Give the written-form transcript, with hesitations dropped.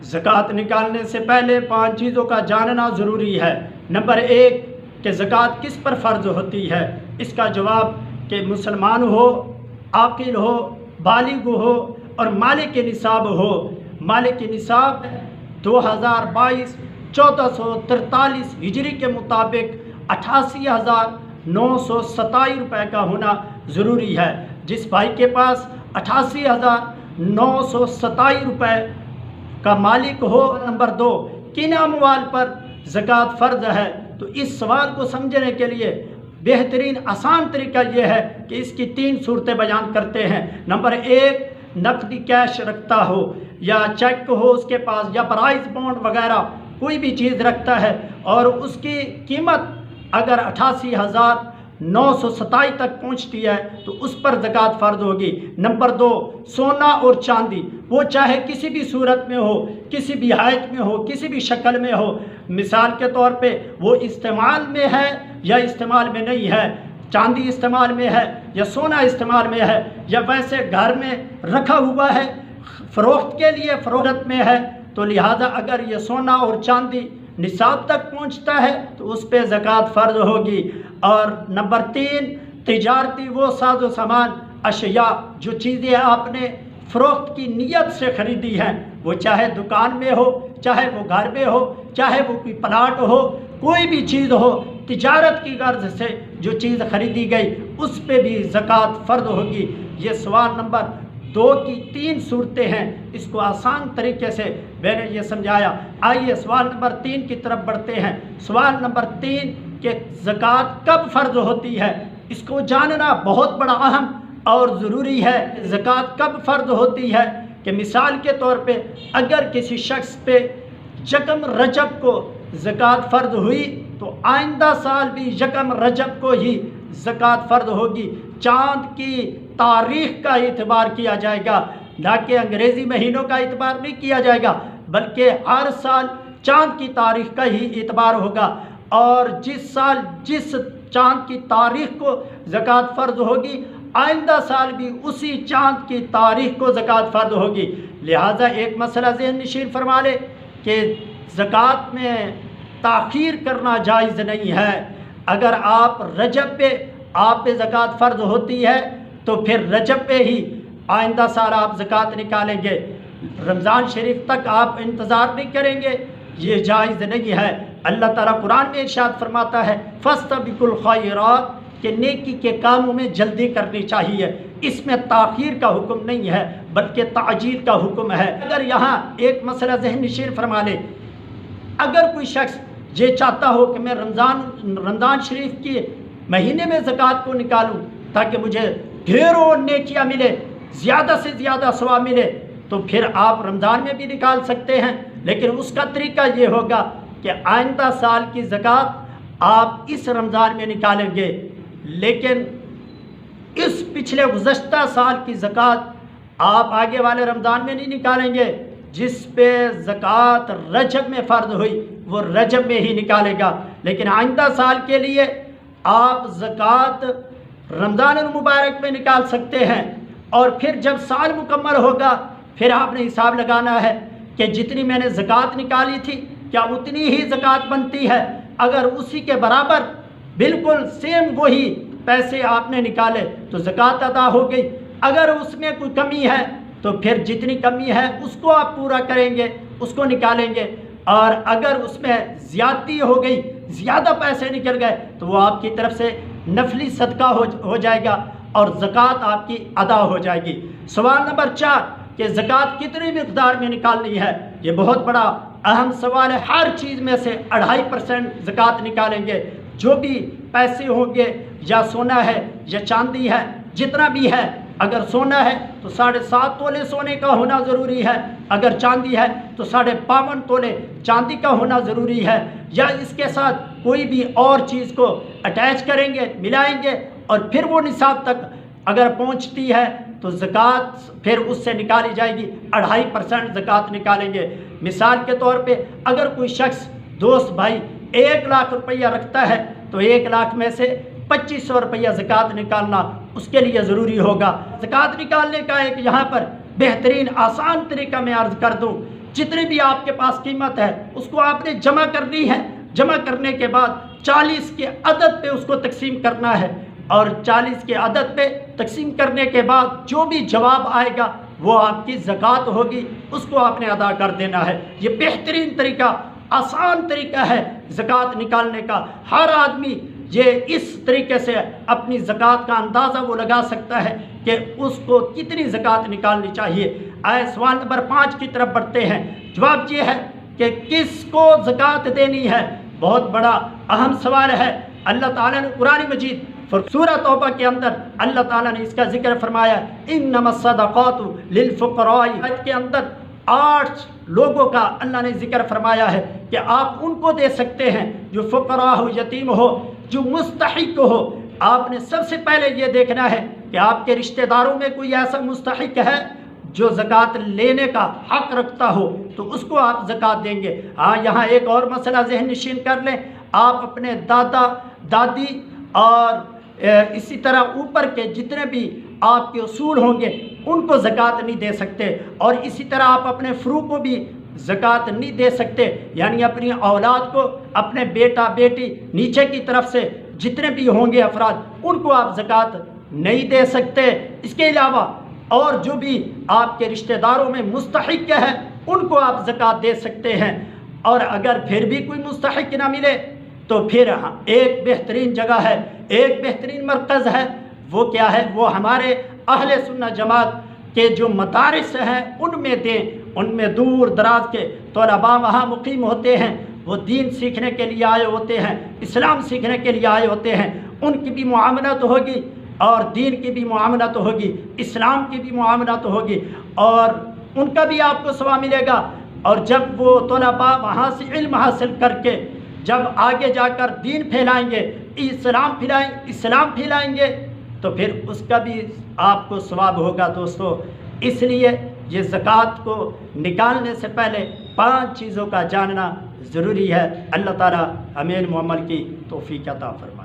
ज़कात निकालने से पहले 5 चीज़ों का जानना ज़रूरी है। नंबर 1 कि ज़कात किस पर फ़र्ज़ होती है। इसका जवाब कि मुसलमान हो, आकिल हो, बालिग हो और मालिक निसाब हो। मालिक निसाब 2022 1443 हिजरी के मुताबिक 88,927 रुपये का होना ज़रूरी है। जिस भाई के पास 88,927 रुपये का मालिक हो। नंबर 2 किन अमवाल पर ज़कात फ़र्ज़ है। तो इस सवाल को समझने के लिए बेहतरीन आसान तरीका यह है कि इसकी 3 सूरतें बयान करते हैं। नंबर 1 नकदी कैश रखता हो या चेक हो उसके पास या प्राइस बॉन्ड वगैरह कोई भी चीज़ रखता है और उसकी कीमत अगर 88,927 तक पहुंचती है तो उस पर ज़कात फ़र्ज़ होगी। नंबर 2 सोना और चांदी, वो चाहे किसी भी सूरत में हो, किसी भी हायत में हो, किसी भी शक्ल में हो। मिसाल के तौर पे वो इस्तेमाल में है या इस्तेमाल में नहीं है, चांदी इस्तेमाल में है या सोना इस्तेमाल में है या वैसे घर में रखा हुआ है फ़रोख्त के लिए फ़रोख्त में है, तो लिहाजा अगर ये सोना और चांदी निसाब तक पहुंचता है तो उस पर ज़कात फ़र्ज़ होगी। और नंबर 3 तिजारती वो साजो सामान अशिया, जो चीज़ें आपने फ़रोख्त की नीयत से ख़रीदी हैं, वो चाहे दुकान में हो, चाहे वो घर में हो, चाहे वो कोई प्लाट हो, कोई भी चीज़ हो, तिजारत की गर्ज से जो चीज़ ख़रीदी गई उस पर भी ज़कात फ़र्ज़ होगी। ये सवाल नंबर 2 की 3 सूरतें हैं। इसको आसान तरीके से मैंने ये समझाया। आइए सवाल नंबर 3 की तरफ बढ़ते हैं। सवाल नंबर 3 कि ज़कात कब फ़र्ज़ होती है, इसको जानना बहुत बड़ा अहम और ज़रूरी है। ज़कात कब फ़र्ज़ होती है कि मिसाल के तौर पे अगर किसी शख्स पे यकम रजब को ज़कात फ़र्ज़ हुई तो आइंदा साल भी यकम रजब को ही ज़कात फ़र्ज़ होगी। चाँद की तारीख़ का एतबार किया जाएगा, ना कि अंग्रेज़ी महीनों का एतबार नहीं किया जाएगा, बल्कि हर साल चाँद की तारीख़ का ही एतबार होगा। और जिस साल जिस चाँद की तारीख़ को ज़कात फ़र्ज़ होगी आइंदा साल भी उसी चाँद की तारीख़ को ज़कात फ़र्ज़ होगी। लिहाजा एक मसला ज़हन नशीन फरमा ले कि ज़कात में ताख़ीर करना जायज़ नहीं है। अगर आप रजब पे आप पे ज़कात फ़र्ज़ होती है तो फिर रजब पे ही आइंदा साल आप ज़कात निकालेंगे, रमज़ान शरीफ तक आप इंतज़ार नहीं करेंगे, ये जायज़ नहीं है। अल्लाह ताला कुरान में इरशाद फरमाता है फ़स्तबिकुल खैरात, कि नेकी के कामों में जल्दी करनी चाहिए। इसमें ताख़ीर का हुक्म नहीं है बल्कि ताजील का हुक्म है। अगर यहाँ एक मसला ज़हन नशीन फरमा ले, अगर कोई शख्स ये चाहता हो कि मैं रमज़ान शरीफ के महीने में ज़कात को निकालूं ताकि मुझे ढेरों नेकियां मिले, ज़्यादा से ज़्यादा सवाब मिले, तो फिर आप रमज़ान में भी निकाल सकते हैं। लेकिन उसका तरीका ये होगा कि आइंदा साल की ज़कात आप इस रमज़ान में निकालेंगे, लेकिन इस पिछले गुज़श्ता साल की ज़कात आप आगे वाले रमज़ान में नहीं निकालेंगे। जिस पे ज़कात रजब में फ़र्ज़ हुई वो रजब में ही निकालेगा। लेकिन आइंदा साल के लिए आप ज़कात रमज़ान मुबारक में निकाल सकते हैं। और फिर जब साल मुकम्मल होगा फिर आपने हिसाब लगाना है कि जितनी मैंने ज़कात निकाली थी क्या उतनी ही ज़कात बनती है। अगर उसी के बराबर बिल्कुल सेम वही पैसे आपने निकाले तो ज़कात अदा हो गई। अगर उसमें कोई कमी है तो फिर जितनी कमी है उसको आप पूरा करेंगे, उसको निकालेंगे। और अगर उसमें ज़्यादती हो गई, ज़्यादा पैसे निकल गए, तो वो आपकी तरफ से नफली सदका हो जाएगा और ज़कात आपकी अदा हो जाएगी। सवाल नंबर 4 कि ज़कात कितनी मिक़दार में निकालनी है, ये बहुत बड़ा अहम सवाल है। हर चीज़ में से 2.5% ज़कात निकालेंगे। जो भी पैसे होंगे, या सोना है या चांदी है, जितना भी है, अगर सोना है तो 7.5 तोले सोने का होना ज़रूरी है, अगर चांदी है तो 52.5 तोले चांदी का होना ज़रूरी है। या इसके साथ कोई भी और चीज़ को अटैच करेंगे, मिलाएंगे और फिर वो निसाब तक अगर पहुंचती है तो ज़कात फिर उससे निकाली जाएगी। 2.5% ज़कात निकालेंगे। मिसाल के तौर पे अगर कोई शख्स दोस्त भाई 1 लाख रुपया रखता है तो 1 लाख में से 2500 रुपया ज़कात निकालना उसके लिए ज़रूरी होगा। ज़कात निकालने का एक यहाँ पर बेहतरीन आसान तरीका मैं अर्ज़ कर दूँ जितनी भी आपके पास कीमत है उसको आपने जमा करनी है। जमा करने के बाद 40 के अदद पे उसको तकसीम करना है, और 40 के अदद पे तकसीम करने के बाद जो भी जवाब आएगा वो आपकी ज़कात होगी, उसको आपने अदा कर देना है। ये बेहतरीन तरीका, आसान तरीका है ज़कात निकालने का। हर आदमी ये इस तरीके से अपनी ज़कात का अंदाज़ा वो लगा सकता है कि उसको कितनी ज़कात निकालनी चाहिए। आए सवाल नंबर 5 की तरफ बढ़ते हैं। जवाब ये है कि किसको ज़कात देनी है। बहुत बड़ा अहम सवाल है। अल्लाह ताला ने कुरान मजीद सूरह तौबा के अंदर अल्लाह ताला ने इसका जिक्र फरमाया, इन्नमस सदक़ातु लिल फुक़राई के अंदर 8 लोगों का अल्लाह ने जिक्र फरमाया है कि आप उनको दे सकते हैं जो फ़ुक़रा हो, यतीम हो, जो मुस्तहिक हो। आपने सबसे पहले ये देखना है कि आपके रिश्तेदारों में कोई ऐसा मुस्तहिक है जो ज़कात लेने का हक़ रखता हो, तो उसको आप ज़कात देंगे। हाँ, यहाँ एक और मसला ज़हन नशीन कर लें। आप अपने दादा दादी और इसी तरह ऊपर के जितने भी आपके उसूल होंगे उनको ज़कात नहीं दे सकते, और इसी तरह आप अपने फ़रू को भी ज़कात नहीं दे सकते, यानी अपनी औलाद को, अपने बेटा बेटी नीचे की तरफ से जितने भी होंगे अफराद उनको आप ज़कात नहीं दे सकते। इसके अलावा और जो भी आपके रिश्तेदारों में मुस्तहिक है उनको आप ज़कात दे सकते हैं। और अगर फिर भी कोई मुस्तहिक ना मिले तो फिर एक बेहतरीन जगह है, एक बेहतरीन मरकज़ है। वो क्या है? वो हमारे अहले सुन्नत जमात के जो मदारिस हैं उनमें दें। उनमें दूर दराज के तलबा वहाँ मुकीम होते हैं, वो दीन सीखने के लिए आए होते हैं, इस्लाम सीखने के लिए आए होते हैं। उनकी भी मुआमलत होगी और दीन की भी मुआमलत होगी, इस्लाम की भी मुआमलत होगी, और उनका भी आपको सवाब मिलेगा। और जब वो तलबा वहाँ से इल्म हासिल करके जब आगे जाकर दीन फैलाएंगे, इस्लाम फैलाएंगे, तो फिर उसका भी आपको सवाब होगा। दोस्तों, इसलिए ये ज़कात को निकालने से पहले 5 चीज़ों का जानना ज़रूरी है। अल्लाह ताला हमें इल्म अमल की तौफ़ीक़ अता फरमाए।